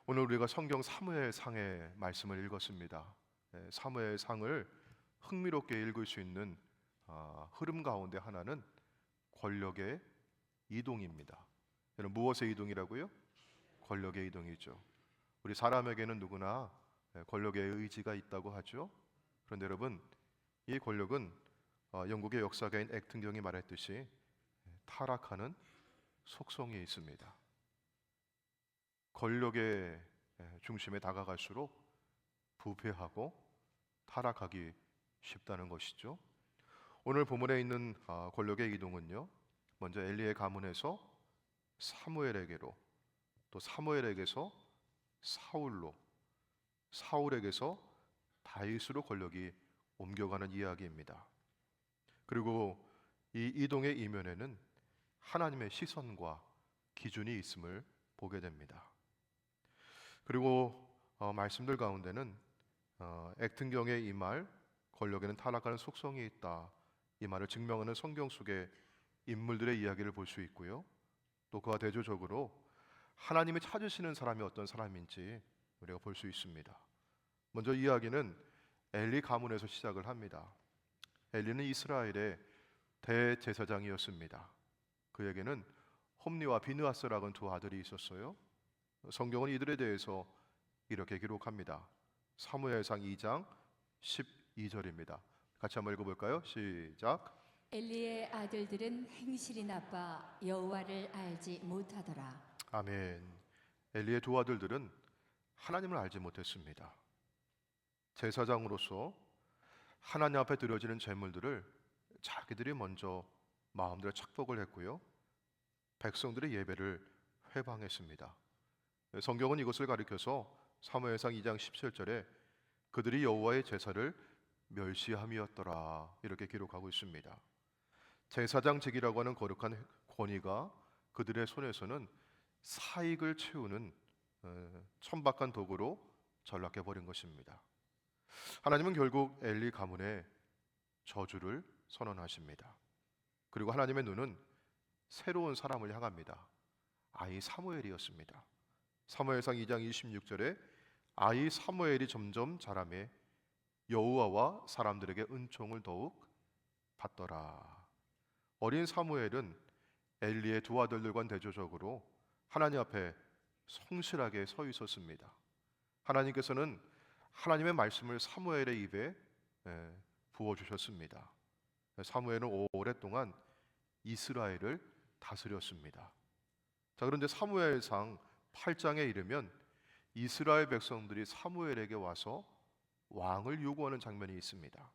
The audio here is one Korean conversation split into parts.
오늘 우리가 성경 사무엘상의 말씀을 읽었습니다. 사무엘상을 흥미롭게 읽을 수 있는 흐름 가운데 하나는 권력의 이동입니다. 여러분, 무엇의 이동이라고요? 권력의 이동이죠. 우리 사람에게는 누구나 권력의 의지가 있다고 하죠. 그런데 여러분, 이 권력은 영국의 역사가인 액튼경이 말했듯이 타락하는 속성이 있습니다. 권력의 중심에 다가갈수록 부패하고 타락하기 쉽다는 것이죠. 오늘 본문에 있는 권력의 이동은요, 먼저 엘리의 가문에서 사무엘에게로, 또 사무엘에게서 사울로, 사울에게서 다윗으로 권력이 옮겨가는 이야기입니다. 그리고 이 이동의 이면에는 하나님의 시선과 기준이 있음을 보게 됩니다. 그리고 말씀들 가운데는 액튼경의 이 말, 권력에는 타락하는 속성이 있다, 이 말을 증명하는 성경 속의 인물들의 이야기를 볼 수 있고요, 또 그와 대조적으로 하나님이 찾으시는 사람이 어떤 사람인지 우리가 볼 수 있습니다. 먼저 이야기는 엘리 가문에서 시작을 합니다. 엘리는 이스라엘의 대제사장이었습니다. 그에게는 홈리와 비느하스라는 두 아들이 있었어요. 성경은 이들에 대해서 이렇게 기록합니다. 사무엘상 2장 12절입니다. 같이 한번 읽어볼까요? 시작. 엘리의 아들들은 행실이 나빠 여호와를 알지 못하더라. 아멘. 엘리의 두 아들들은 하나님을 알지 못했습니다. 제사장으로서 하나님 앞에 드려지는 제물들을 자기들이 먼저 마음대로 착복을 했고요, 백성들의 예배를 회방했습니다. 성경은 이것을 가리켜서 사무엘상 2장 17절에 그들이 여호와의 제사를 멸시함이었더라, 이렇게 기록하고 있습니다. 제사장직이라고 하는 거룩한 권위가 그들의 손에서는 사익을 채우는 천박한 도구로 전락해 버린 것입니다. 하나님은 결국 엘리 가문에 저주를 선언하십니다. 그리고 하나님의 눈은 새로운 사람을 향합니다. 아이 사무엘이었습니다. 사무엘상 2장 26절에 아이 사무엘이 점점 자라매 여호와와 사람들에게 은총을 더욱 받더라. 어린 사무엘은 엘리의 두 아들들과 대조적으로 하나님 앞에 성실하게 서 있었습니다. 하나님께서는 하나님의 말씀을 사무엘의 입에 부어주셨습니다. 사무엘은 오랫동안 이스라엘을 다스렸습니다. 자, 그런데 사무엘상 8장에 이르면 이스라엘 백성들이 사무엘에게 와서 왕을 요구하는 장면이 있습니다.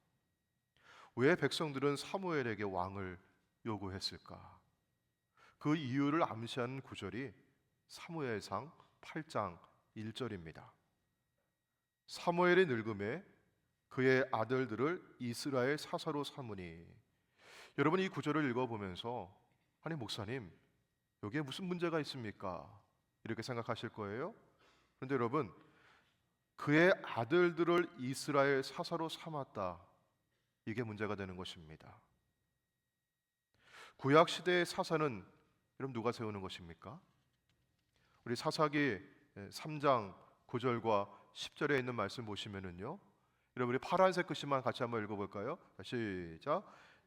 왜 백성들은 사무엘에게 왕을 요구했을까? 그 이유를 암시하는 구절이 사무엘상 8장 1절입니다. 사무엘의 늙음에 그의 아들들을 이스라엘 사사로 삼으니. 여러분, 이 구절을 읽어보면서 아니 목사님, 여기에 무슨 문제가 있습니까? 이렇게 생각하실 거예요. 그런데 여러분, 그의 아들들을 이스라엘 사사로 삼았다, 이게 문제가 되는 것입니다. 구약 시대의 사사는 여러분 누가 세우는 것입니까? 우리 사사기 3장 9절과 10절에 있는 말씀 보시면은요, 여러분 우리 파란색 글씨만 같이 한번 읽어볼까요? 시작.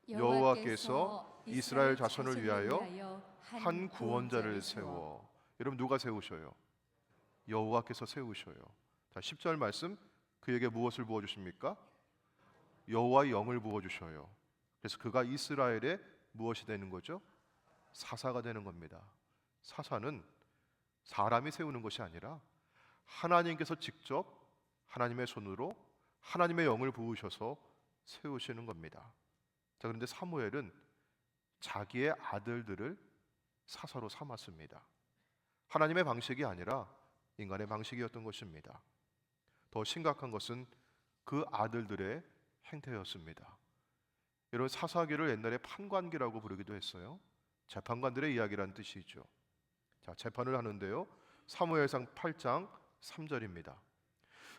여호와께서 이스라엘 자손을 위하여 한 구원자를 세워. 여러분 누가 세우셔요? 여호와께서 세우셔요. 자, 10절 말씀, 그에게 무엇을 부어주십니까? 여호와의 영을 부어주셔요. 그래서 그가 이스라엘의 무엇이 되는 거죠? 사사가 되는 겁니다. 사사는 사람이 세우는 것이 아니라 하나님께서 직접 하나님의 손으로 하나님의 영을 부으셔서 세우시는 겁니다. 자, 그런데 사무엘은 자기의 아들들을 사사로 삼았습니다. 하나님의 방식이 아니라 인간의 방식이었던 것입니다. 더 심각한 것은 그 아들들의 행태였습니다. 이런 사사기를 옛날에 판관기라고 부르기도 했어요. 재판관들의 이야기라는 뜻이죠. 자, 재판을 하는데요, 사무엘상 8장 3절입니다.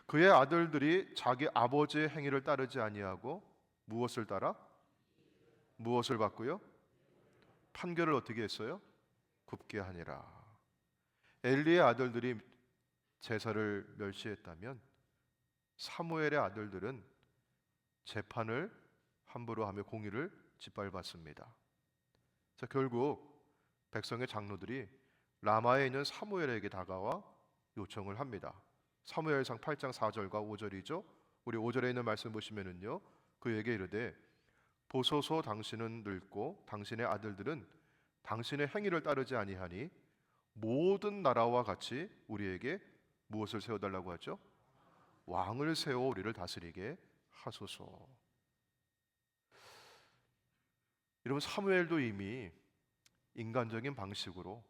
그의 아들들이 자기 아버지의 행위를 따르지 아니하고 무엇을 따라? 무엇을 받고요? 판결을 어떻게 했어요? 굽게 하니라. 엘리의 아들들이 제사를 멸시했다면 사무엘의 아들들은 재판을 함부로 하며 공의를 짓밟았습니다. 자, 결국 백성의 장로들이 라마에 있는 사무엘에게 다가와 요청을 합니다. 사무엘상 8장 4절과 5절이죠. 우리 5절에 있는 말씀 보시면은요, 그에게 이르되 보소서 당신은 늙고 당신의 아들들은 당신의 행위를 따르지 아니하니 모든 나라와 같이 우리에게 무엇을 세워달라고 하죠? 왕을 세워 우리를 다스리게 하소서. 여러분, 사무엘도 이미 인간적인 방식으로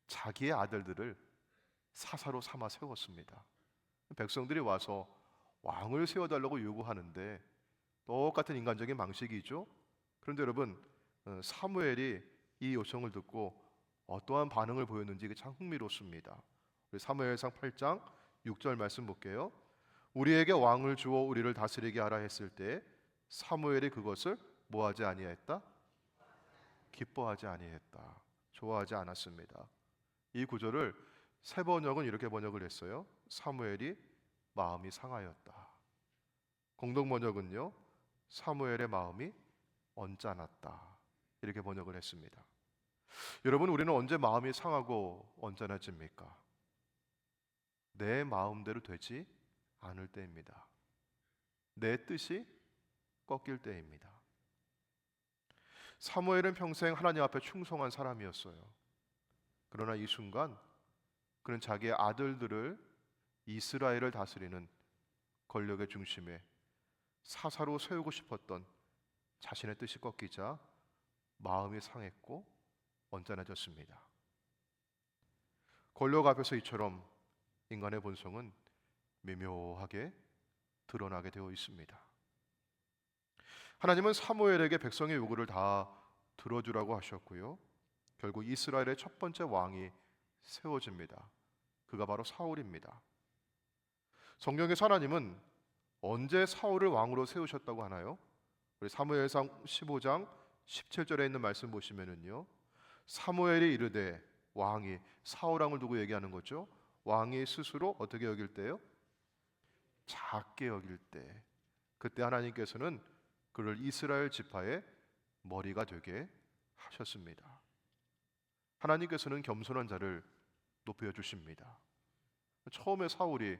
자기의 아들들을 사사로 삼아 세웠습니다. 백성들이 와서 왕을 세워달라고 요구하는데 똑같은 인간적인 방식이죠. 그런데 여러분, 사무엘이 이 요청을 듣고 어떠한 반응을 보였는지 이게 참 흥미롭습니다. 우리 사무엘상 8장 6절 말씀 볼게요. 우리에게 왕을 주어 우리를 다스리게 하라 했을 때 사무엘이 그것을 뭐하지 아니했다? 기뻐하지 아니했다. 좋아하지 않았습니다. 이 구절을 새 번역은 이렇게 번역을 했어요. 사무엘이 마음이 상하였다. 공동 번역은요, 사무엘의 마음이 언짢았다. 이렇게 번역을 했습니다. 여러분, 우리는 언제 마음이 상하고 언짢아집니까? 내 마음대로 되지 않을 때입니다. 내 뜻이 꺾일 때입니다. 사무엘은 평생 하나님 앞에 충성한 사람이었어요. 그러나 이 순간 그는 자기의 아들들을 이스라엘을 다스리는 권력의 중심에 사사로 세우고 싶었던 자신의 뜻이 꺾이자 마음이 상했고 언짢아졌습니다. 권력 앞에서 이처럼 인간의 본성은 미묘하게 드러나게 되어 있습니다. 하나님은 사무엘에게 백성의 요구를 다 들어주라고 하셨고요, 결국 이스라엘의 첫 번째 왕이 세워집니다. 그가 바로 사울입니다. 성경에서 하나님은 언제 사울을 왕으로 세우셨다고 하나요? 우리 사무엘상 15장 17절에 있는 말씀 보시면은요, 사무엘이 이르되, 왕이 사울 왕을 두고 얘기하는 거죠. 왕이 스스로 어떻게 여길 때요? 작게 여길 때, 그때 하나님께서는 그를 이스라엘 지파의 머리가 되게 하셨습니다. 하나님께서는 겸손한 자를 높여 주십니다. 처음에 사울이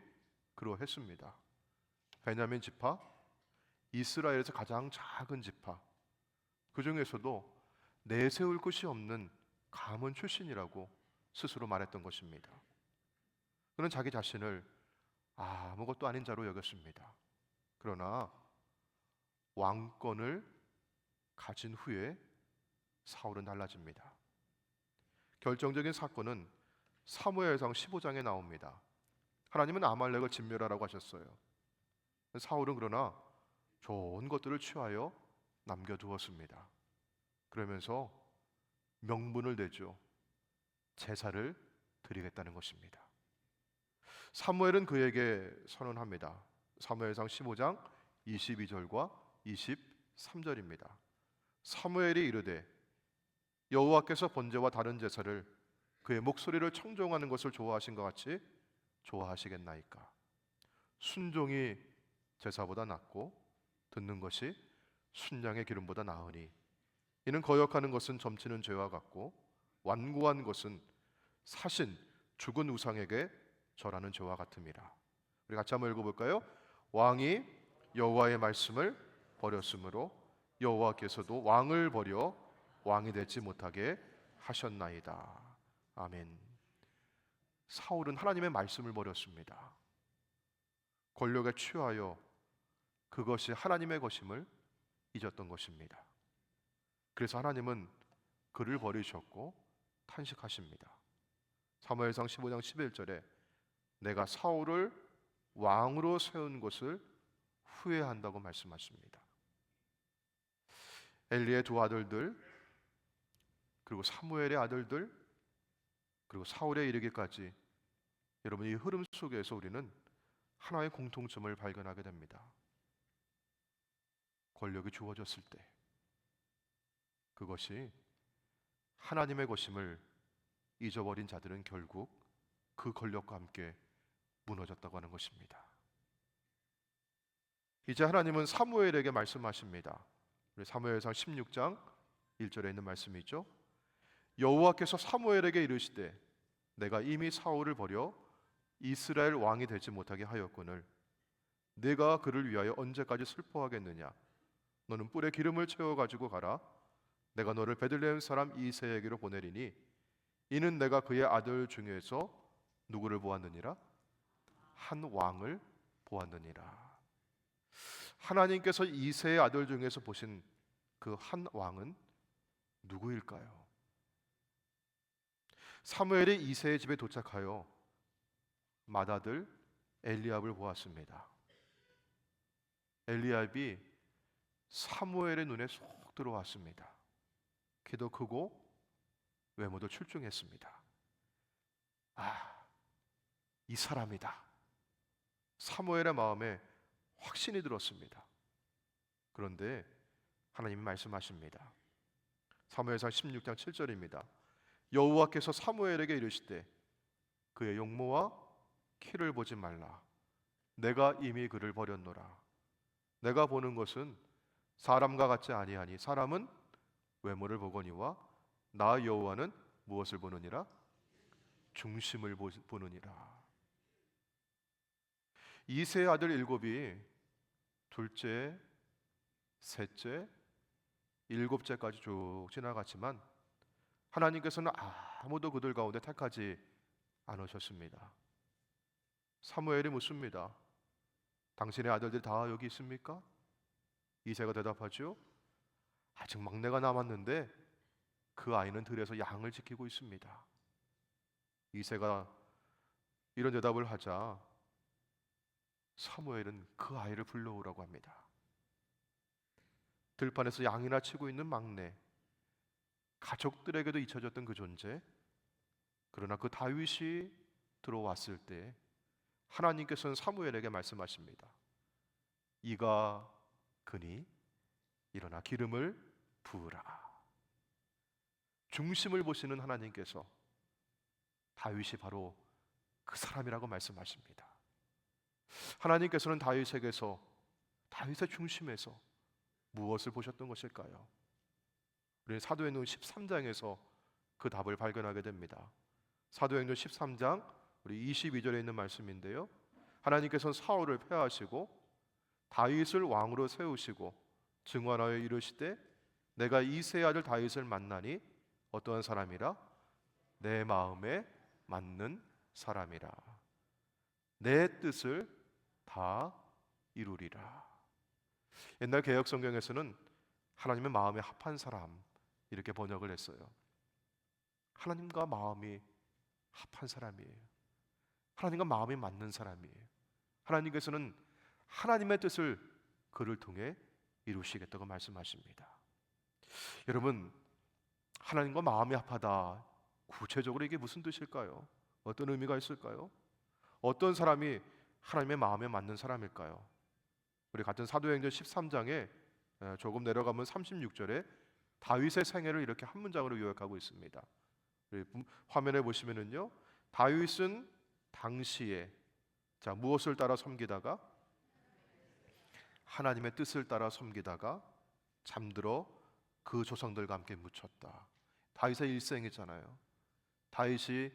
그러했습니다. 베냐민 지파, 이스라엘에서 가장 작은 지파, 그 중에서도 내세울 것이 없는 가문 출신이라고 스스로 말했던 것입니다. 그는 자기 자신을 아무것도 아닌 자로 여겼습니다. 그러나 왕권을 가진 후에 사울은 달라집니다. 결정적인 사건은 사무엘상 15장에 나옵니다. 하나님은 아말렉을 진멸하라고 하셨어요. 사울은 그러나 좋은 것들을 취하여 남겨두었습니다. 그러면서 명분을 내죠. 제사를 드리겠다는 것입니다. 사무엘은 그에게 선언합니다. 사무엘상 15장 22절과 23절입니다. 사무엘이 이르되 여호와께서 번제와 다른 제사를 그의 목소리를 청종하는 것을 좋아하신 것 같이 좋아하시겠나이까. 순종이 제사보다 낫고 듣는 것이 순양의 기름보다 나으니 이는 거역하는 것은 점치는 죄와 같고 완고한 것은 사신 죽은 우상에게 절하는 죄와 같음이라. 우리 같이 한번 읽어볼까요? 왕이 여호와의 말씀을 버렸으므로 여호와께서도 왕을 버려 왕이 되지 못하게 하셨나이다. 아멘. 사울은 하나님의 말씀을 버렸습니다. 권력에 취하여 그것이 하나님의 것임을 잊었던 것입니다. 그래서 하나님은 그를 버리셨고 탄식하십니다. 사무엘상 15장 11절에 내가 사울을 왕으로 세운 것을 후회한다고 말씀하십니다. 엘리의 두 아들들, 그리고 사무엘의 아들들, 그리고 사울에 이르기까지 여러분, 이 흐름 속에서 우리는 하나의 공통점을 발견하게 됩니다. 권력이 주어졌을 때 그것이 하나님의 것임을 잊어버린 자들은 결국 그 권력과 함께 무너졌다고 하는 것입니다. 이제 하나님은 사무엘에게 말씀하십니다. 우리 사무엘상 16장 1절에 있는 말씀이죠. 여호와께서 사무엘에게 이르시되 내가 이미 사울을 버려 이스라엘 왕이 되지 못하게 하였거늘 내가 그를 위하여 언제까지 슬퍼하겠느냐. 너는 뿔에 기름을 채워 가지고 가라. 내가 너를 베들레헴 사람 이새에게로 보내리니 이는 내가 그의 아들 중에서 누구를 보았느니라? 한 왕을 보았느니라. 하나님께서 이새의 아들 중에서 보신 그 한 왕은 누구일까요? 사무엘이 이새의 집에 도착하여 맏아들 엘리압을 보았습니다. 엘리압이 사무엘의 눈에 쏙 들어왔습니다. 키도 크고 외모도 출중했습니다. 이 사람이다. 사무엘의 마음에 확신이 들었습니다. 그런데 하나님이 말씀하십니다. 사무엘상 16장 7절입니다. 여호와께서 사무엘에게 이르시되 그의 용모와 키를 보지 말라. 내가 이미 그를 버렸노라. 내가 보는 것은 사람과 같지 아니하니 사람은 외모를 보거니와 나 여호와는 무엇을 보느니라? 중심을 보느니라. 이새의 아들 일곱이 둘째, 셋째, 일곱째까지 쭉 지나갔지만 하나님께서는 아무도 그들 가운데 택하지 않으셨습니다. 사무엘이 묻습니다. 당신의 아들들이 다 여기 있습니까? 이새가 대답하죠. 아직 막내가 남았는데 그 아이는 들에서 양을 지키고 있습니다. 이새가 이런 대답을 하자 사무엘은 그 아이를 불러오라고 합니다. 들판에서 양이나 치고 있는 막내, 가족들에게도 잊혀졌던 그 존재. 그러나 그 다윗이 들어왔을 때 하나님께서는 사무엘에게 말씀하십니다. 이가 그니 일어나 기름을 부으라. 중심을 보시는 하나님께서 다윗이 바로 그 사람이라고 말씀하십니다. 하나님께서는 다윗에게서, 다윗의 중심에서 무엇을 보셨던 것일까요? 우리 사도행전 13장에서 그 답을 발견하게 됩니다. 사도행전 13장 우리 22절에 있는 말씀인데요. 하나님께서는 사울을 폐하시고 다윗을 왕으로 세우시고 증언하여 이르시되 내가 이새의 아들 다윗을 만나니 어떠한 사람이라? 내 마음에 맞는 사람이라. 내 뜻을 다 이루리라. 옛날 개역 성경에서는 하나님의 마음에 합한 사람 이렇게 번역을 했어요. 하나님과 마음이 합한 사람이에요. 하나님과 마음이 맞는 사람이에요. 하나님께서는 하나님의 뜻을 그를 통해 이루시겠다고 말씀하십니다. 여러분, 하나님과 마음이 합하다, 구체적으로 이게 무슨 뜻일까요? 어떤 의미가 있을까요? 어떤 사람이 하나님의 마음에 맞는 사람일까요? 우리 같은 사도행전 13장에 조금 내려가면 36절에 다윗의 생애를 이렇게 한 문장으로 요약하고 있습니다. 화면에 보시면은요, 다윗은 당시에 무엇을 따라 섬기다가 하나님의 뜻을 따라 섬기다가 잠들어 그 조상들과 함께 묻혔다. 다윗의 일생이잖아요. 다윗이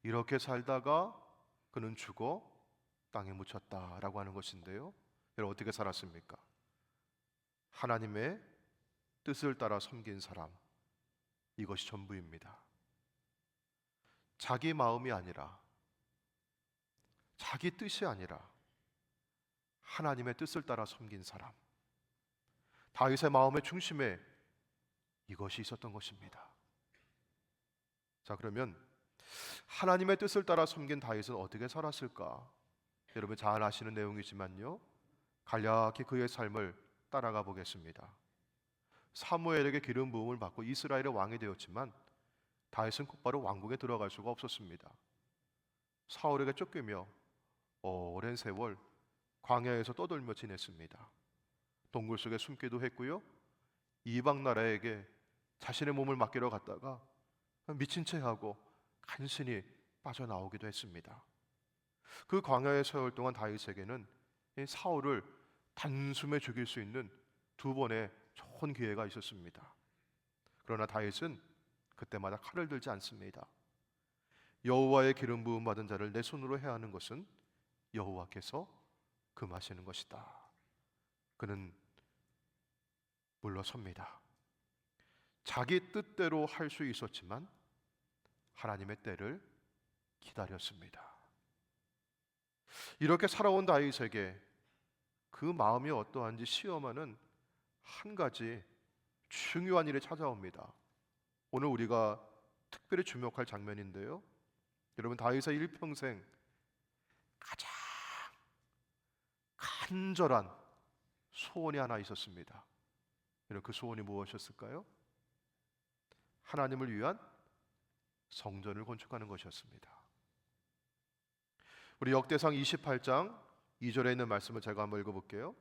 이렇게 살다가 그는 죽어 땅에 묻혔다라고 하는 것인데요. 여러분 어떻게 살았습니까? 하나님의 뜻을 따라 섬긴 사람, 이것이 전부입니다. 자기 마음이 아니라, 자기 뜻이 아니라 하나님의 뜻을 따라 섬긴 사람, 다윗의 마음의 중심에 이것이 있었던 것입니다. 자, 그러면 하나님의 뜻을 따라 섬긴 다윗은 어떻게 살았을까? 여러분 잘 아시는 내용이지만요, 간략히 그의 삶을 따라가 보겠습니다. 사무엘에게 기름 부음을 받고 이스라엘의 왕이 되었지만 다윗은 곧바로 왕궁에 들어갈 수가 없었습니다. 사울에게 쫓기며 오랜 세월 광야에서 떠돌며 지냈습니다. 동굴 속에 숨기도 했고요, 이방 나라에게 자신의 몸을 맡기러 갔다가 미친 채 하고 간신히 빠져나오기도 했습니다. 그 광야의 세월 동안 다윗에게는 이 사울을 단숨에 죽일 수 있는 두 번의 좋은 기회가 있었습니다. 그러나 다윗은 그때마다 칼을 들지 않습니다. 여호와의 기름 부음 받은 자를 내 손으로 해야 하는 것은 여호와께서 금하시는 것이다. 그는 물러섭니다. 자기 뜻대로 할 수 있었지만 하나님의 때를 기다렸습니다. 이렇게 살아온 다윗에게 그 마음이 어떠한지 시험하는 한 가지 중요한 일이 찾아옵니다. 오늘 우리가 특별히 주목할 장면인데요. 여러분, 다윗의 일평생 가장 간절한 소원이 하나 있었습니다. 여러분, 그 소원이 무엇이었을까요? 하나님을 위한 성전을 건축하는 것이었습니다. 우리 역대상 28장 2절에 있는 말씀을 제가 한번 읽어볼게요.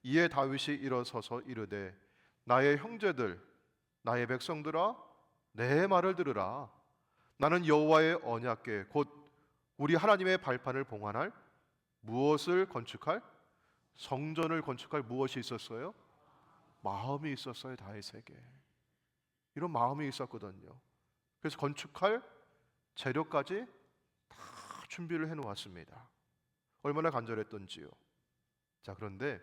이에 다윗이 일어서서 이르되 나의 형제들 나의 백성들아 내 말을 들으라. 나는 여호와의 언약궤 곧 우리 하나님의 발판을 봉헌할 무엇을 건축할? 성전을 건축할 무엇이 있었어요? 마음이 있었어요. 다윗에게 이런 마음이 있었거든요. 그래서 건축할 재료까지 다 준비를 해놓았습니다. 얼마나 간절했던지요. 자, 그런데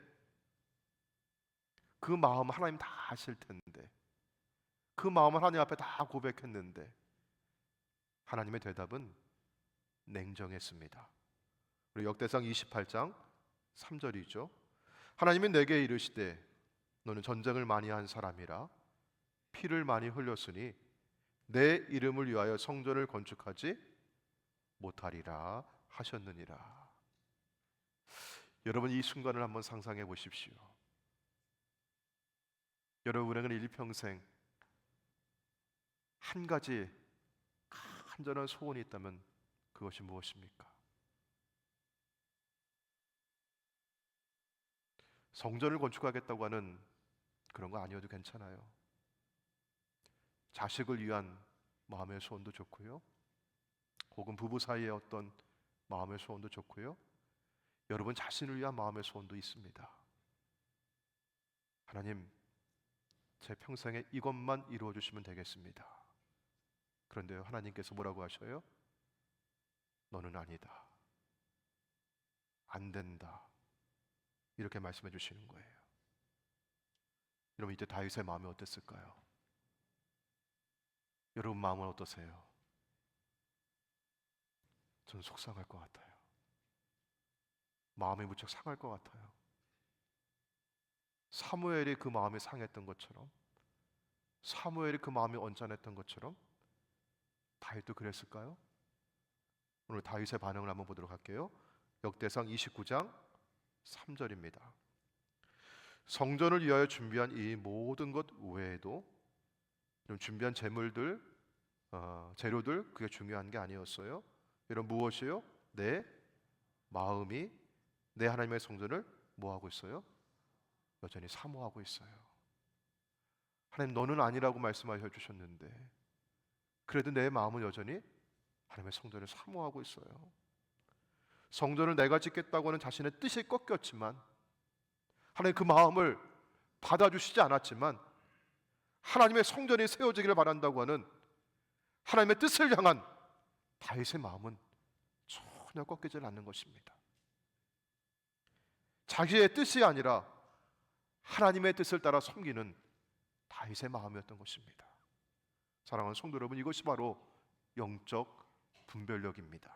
그 마음 하나님 다 아실 텐데, 그 마음을 하나님 앞에 다 고백했는데 하나님의 대답은 냉정했습니다. 우리 역대상 28장 3절이죠. 하나님이 내게 이르시되 너는 전쟁을 많이 한 사람이라 피를 많이 흘렸으니 내 이름을 위하여 성전을 건축하지 못하리라 하셨느니라. 여러분, 이 순간을 한번 상상해 보십시오. 여러분에게는 일평생 한 가지 간절한 소원이 있다면 그것이 무엇입니까? 성전을 건축하겠다고 하는 그런 거 아니어도 괜찮아요. 자식을 위한 마음의 소원도 좋고요. 혹은 부부 사이의 어떤 마음의 소원도 좋고요. 여러분 자신을 위한 마음의 소원도 있습니다. 하나님, 제 평생에 이것만 이루어 주시면 되겠습니다. 그런데요, 하나님께서 뭐라고 하셔요? 너는 아니다, 안 된다, 이렇게 말씀해 주시는 거예요. 여러분, 이때 다윗의 마음이 어땠을까요? 여러분 마음은 어떠세요? 저는 속상할 것 같아요. 마음이 무척 상할 것 같아요. 사무엘이 그 마음이 상했던 것처럼, 사무엘이 그 마음이 언짢았던 것처럼 다윗도 그랬을까요? 오늘 다윗의 반응을 한번 보도록 할게요. 역대상 29장 3절입니다. 성전을 위하여 준비한 이 모든 것 외에도 준비한 재물들, 재료들, 그게 중요한 게 아니었어요. 이런 무엇이요? 내 마음이 내 하나님의 성전을 뭐하고 있어요? 여전히 사모하고 있어요. 하나님, 너는 아니라고 말씀하셔 주셨는데 그래도 내 마음은 여전히 하나님의 성전을 사모하고 있어요. 성전을 내가 짓겠다고 하는 자신의 뜻이 꺾였지만, 하나님 그 마음을 받아주시지 않았지만 하나님의 성전이 세워지기를 바란다고 하는 하나님의 뜻을 향한 다윗의 마음은 전혀 꺾이지 않는 것입니다. 자기의 뜻이 아니라 하나님의 뜻을 따라 섬기는 다윗의 마음이었던 것입니다. 사랑하는 성도 여러분, 이것이 바로 영적 분별력입니다.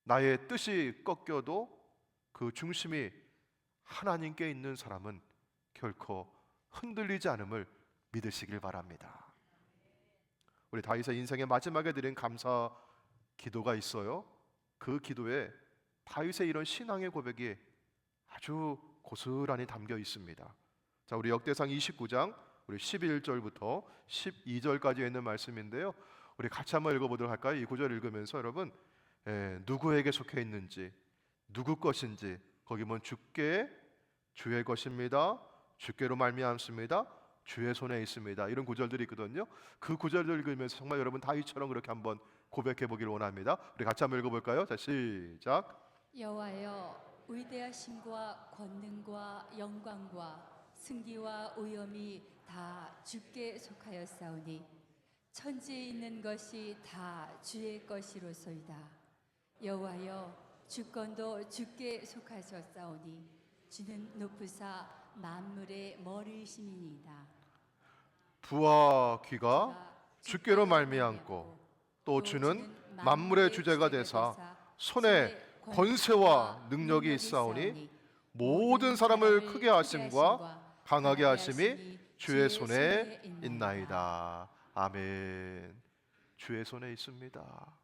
나의 뜻이 꺾여도 그 중심이 하나님께 있는 사람은 결코 흔들리지 않음을 믿으시길 바랍니다. 우리 다윗의 인생의 마지막에 드린 감사 기도가 있어요. 그 기도에 다윗의 이런 신앙의 고백이 아주 고스란히 담겨 있습니다. 자, 우리 역대상 29장 우리 11절부터 12절까지 있는 말씀인데요. 우리 같이 한번 읽어보도록 할까요? 이 구절 읽으면서 여러분, 누구에게 속해 있는지, 누구 것인지, 거기 보면 주께, 주의 것입니다, 주께로 말미암습니다, 주의 손에 있습니다, 이런 구절들이 있거든요. 그 구절들 읽으면서 정말 여러분 다윗처럼 그렇게 한번 고백해 보길 원합니다. 우리 같이 한번 읽어볼까요? 자, 시작. 여호와여, 위대하심과 권능과 영광과 승리와 오염이 다 주께 속하였사오니 천지에 있는 것이 다 주의 것이로소이다. 여호와여, 주권도 주께 속하셨사오니 주는 높으사 만물의 머리이심이니이다. 부와 귀가 주께로 말미암고 또 주는 만물의 주제가 되사 손에 권세와 능력이 있사오니 모든 사람을 크게 하심과 강하게 하심이 주의 손에 있나이다. 아멘. 주의 손에 있습니다.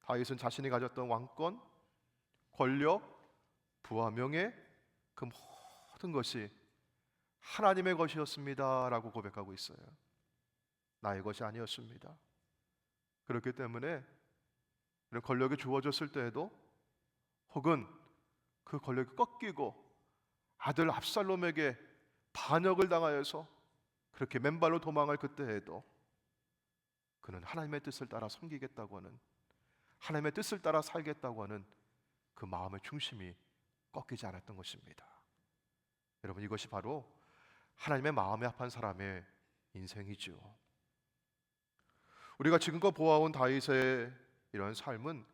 다윗은 자신이 가졌던 왕권, 권력, 부와 명예, 그 모든 것이 하나님의 것이었습니다 라고 고백하고 있어요. 나의 것이 아니었습니다. 그렇기 때문에 이런 권력이 주어졌을 때에도, 혹은 그 권력이 꺾이고 아들 압살롬에게 반역을 당하여서 그렇게 맨발로 도망할 그때에도 그는 하나님의 뜻을 따라 섬기겠다고 하는, 하나님의 뜻을 따라 살겠다고 하는 그 마음의 중심이 꺾이지 않았던 것입니다. 여러분, 이것이 바로 하나님의 마음에 합한 사람의 인생이죠. 우리가 지금껏 보아온 다윗의 이런 삶은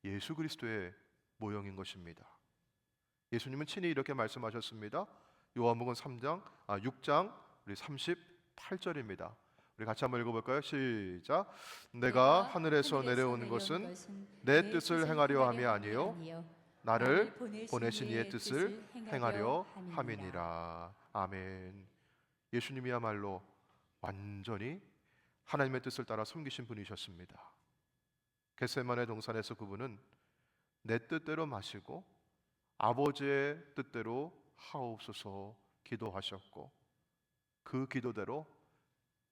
예수 그리스도의 모형인 것입니다. 예수님은 친히 이렇게 말씀하셨습니다. 요한복음 6장 우리 38절입니다. 우리 같이 한번 읽어볼까요? 시작. 내가 하늘에서 내려온 것은 내 뜻을 행하려 함이 아니요 나를 보내신 이의 뜻을 행하려 함이니라. 아멘. 예수님이야말로 완전히 하나님의 뜻을 따라 섬기신 분이셨습니다. 겟세마네 동산에서 그분은 내 뜻대로 마시고 아버지의 뜻대로 하옵소서 기도하셨고, 그 기도대로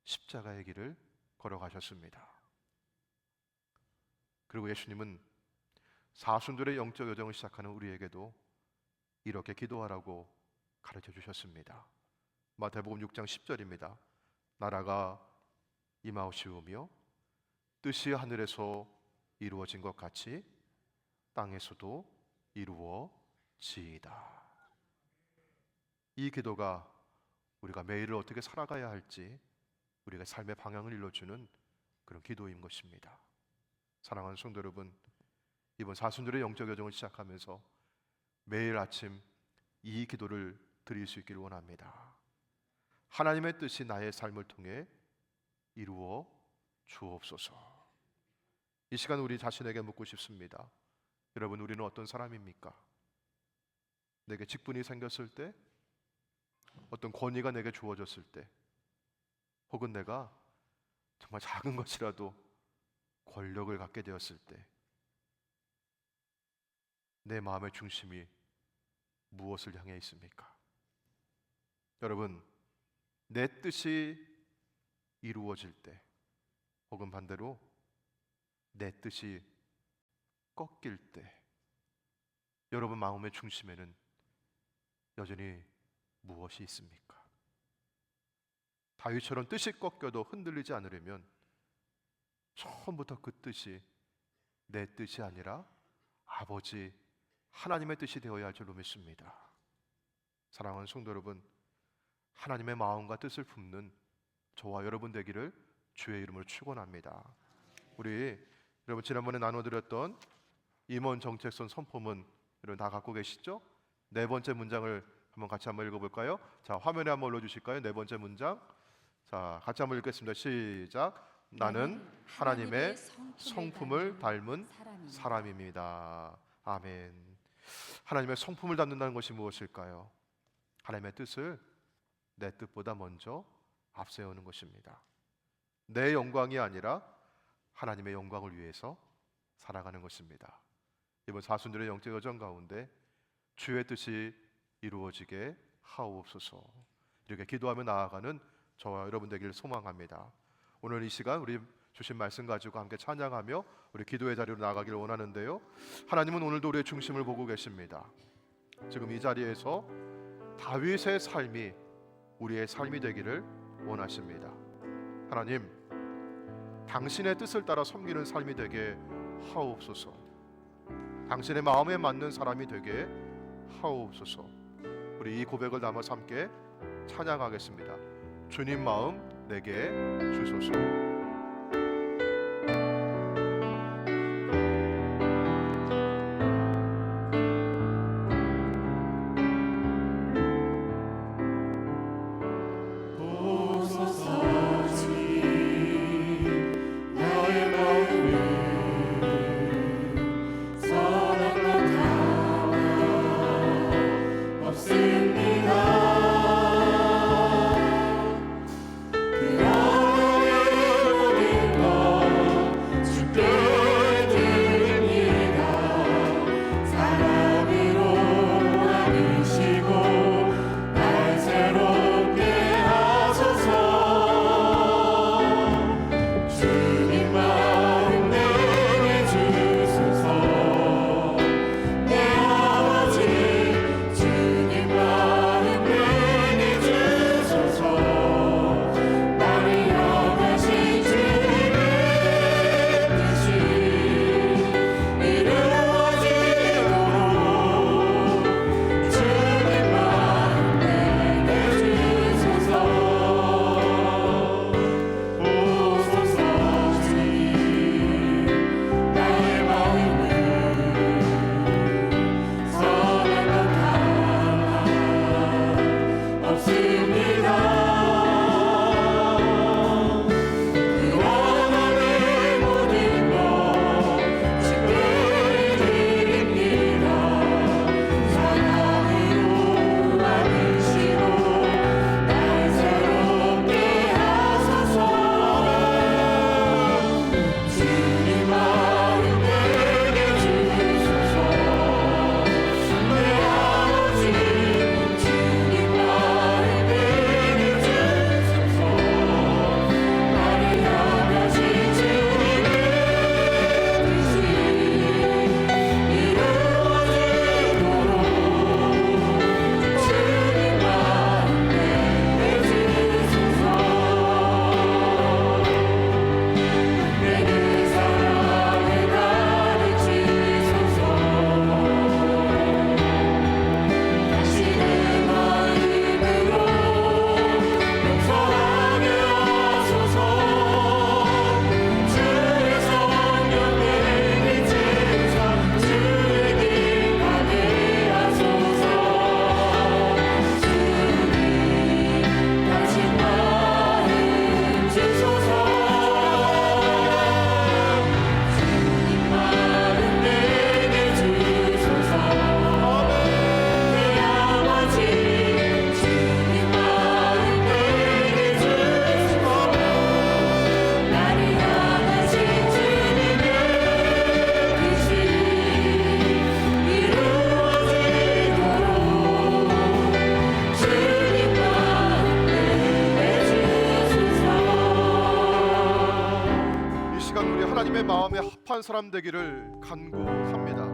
십자가의 길을 걸어가셨습니다. 그리고 예수님은 사순절의 영적 여정을 시작하는 우리에게도 이렇게 기도하라고 가르쳐 주셨습니다. 마태복음 6장 10절입니다. 나라가 임하옵시오며 뜻이 하늘에서 이루어진 것 같이 땅에서도 이루어지이다. 이 기도가 우리가 매일을 어떻게 살아가야 할지 우리가 삶의 방향을 일러주는 그런 기도인 것입니다. 사랑하는 성도 여러분, 이번 사순절의 영적 여정을 시작하면서 매일 아침 이 기도를 드릴 수 있기를 원합니다. 하나님의 뜻이 나의 삶을 통해 이루어 주옵소서. 이 시간 우리 자신에게 묻고 싶습니다. 여러분, 우리는 어떤 사람입니까? 내게 직분이 생겼을 때, 어떤 권위가 내게 주어졌을 때, 혹은 내가 정말 작은 것이라도 권력을 갖게 되었을 때, 내 마음의 중심이 무엇을 향해 있습니까? 여러분, 내 뜻이 이루어질 때, 혹은 반대로 내 뜻이 꺾일 때, 여러분 마음의 중심에는 여전히 무엇이 있습니까? 다윗처럼 뜻이 꺾여도 흔들리지 않으려면 처음부터 그 뜻이 내 뜻이 아니라 아버지 하나님의 뜻이 되어야 할 줄로 믿습니다. 사랑하는 성도 여러분, 하나님의 마음과 뜻을 품는 저와 여러분 되기를 주의 이름으로 축원합니다. 우리 여러분 지난번에 나눠드렸던 임원 정책선 선포문 여러분 다 갖고 계시죠? 네 번째 문장을 같이 한번 읽어볼까요? 자, 화면에 한번 올려주실까요? 네 번째 문장. 자, 같이 한번 읽겠습니다. 시작. 나는 하나님의 성품을 닮은 사람입니다. 아멘. 하나님의 성품을 닮는다는 것이 무엇일까요? 하나님의 뜻을 내 뜻보다 먼저 앞세우는 것입니다. 내 영광이 아니라 하나님의 영광을 위해서 살아가는 것입니다. 이번 사순절의 영적 여정 가운데 주의 뜻이 이루어지게 하옵소서, 이렇게 기도하며 나아가는 저와 여러분 되기를 소망합니다. 오늘 이 시간 우리 주신 말씀 가지고 함께 찬양하며 우리 기도의 자리로 나아가기를 원하는데요, 하나님은 오늘도 우리의 중심을 보고 계십니다. 지금 이 자리에서 다윗의 삶이 우리의 삶이 되기를 원하십니다. 하나님, 당신의 뜻을 따라 섬기는 삶이 되게 하옵소서. 당신의 마음에 맞는 사람이 되게 하옵소서. 우리 이 고백을 담아서 함께 찬양하겠습니다. 주님 마음 내게 주소서. 마음에 합한 사람 되기를 간구합니다.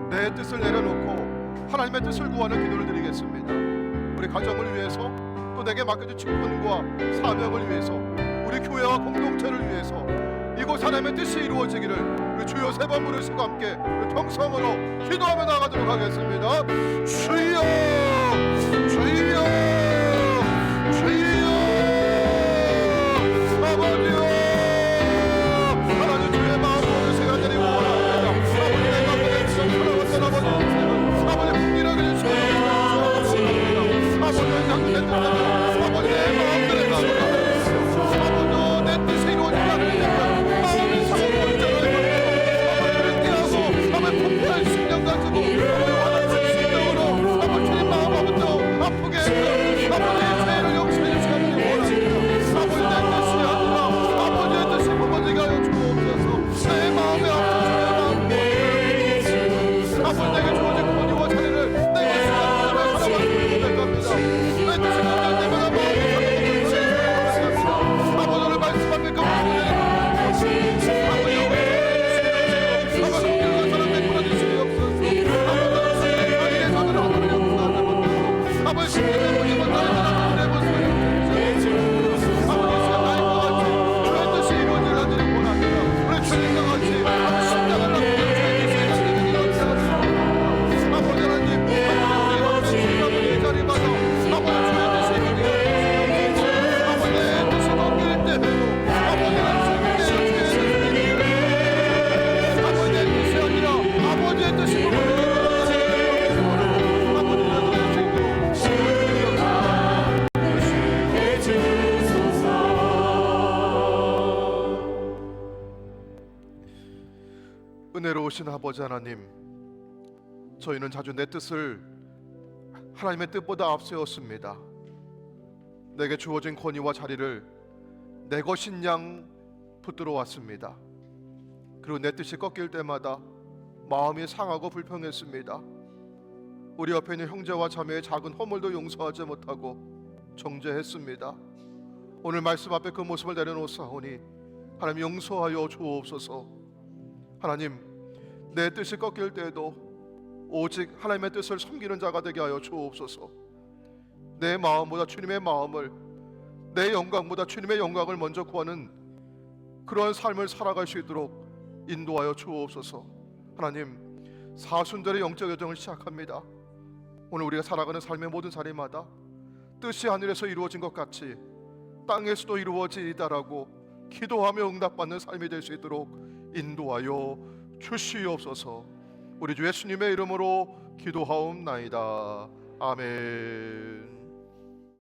내 뜻을 내려놓고 하나님의 뜻을 구하는 기도를 드리겠습니다. 우리 가정을 위해서, 또 내게 맡겨진 직분과 사명을 위해서, 우리 교회와 공동체를 위해서 이곳 하나님의 뜻이 이루어지기를 우리 주여 세 번 부르시고 함께 통성으로 기도하며 나가도록 하겠습니다. 주여, 주여, 주여, 아버지여, 하나님 주의 마음으로 시간들이 원합니다. 아버지 내 가운데 지금 살아왔던 아버지 풍기하게 주시옵소서. 아버지 당신의 뜻, 아버지 내 마음들의 마음으로 아버지 내 뜻이 이루어지지 않으면 마음이 상처를 아버지 폭포의 심령 가지고 아버지 완악한 심령으로 아버지 주님 마음 아버지 아프게 해서 아버지의 죄를 용서해 주시기를 원합니다. 아버지 내 뜻이 아니라 아버지의 뜻이 아버지가 하여 주옵소서. 내 마음에 아픈 주의 마음 아버지 내게 주어진 권위와 자리를 내게 수행하며 살아가기를 고백합니다. 내 뜻이 아니라 내가 마음이 상처를 아버지를 말씀합니까? 아버지 은혜로우신 아버지 하나님, 저희는 자주 내 뜻을 하나님의 뜻보다 앞세웠습니다. 내게 주어진 권위와 자리를 내 것인 양 붙들어 왔습니다. 그리고 내 뜻이 꺾일 때마다 마음이 상하고 불평했습니다. 우리 옆에 있는 형제와 자매의 작은 허물도 용서하지 못하고 정죄했습니다. 오늘 말씀 앞에 그 모습을 내려놓사오니 하나님 용서하여 주옵소서. 하나님, 내 뜻이 꺾일 때에도 오직 하나님의 뜻을 섬기는 자가 되게 하여 주옵소서. 내 마음보다 주님의 마음을, 내 영광보다 주님의 영광을 먼저 구하는 그러한 삶을 살아갈 수 있도록 인도하여 주옵소서. 하나님, 사순절의 영적 여정을 시작합니다. 오늘 우리가 살아가는 삶의 모든 자리마다 뜻이 하늘에서 이루어진 것 같이 땅에서도 이루어지이다라고 기도하며 응답받는 삶이 될 수 있도록 인도하여 주시옵소서. 우리 주 예수님의 이름으로 기도하옵나이다. 아멘.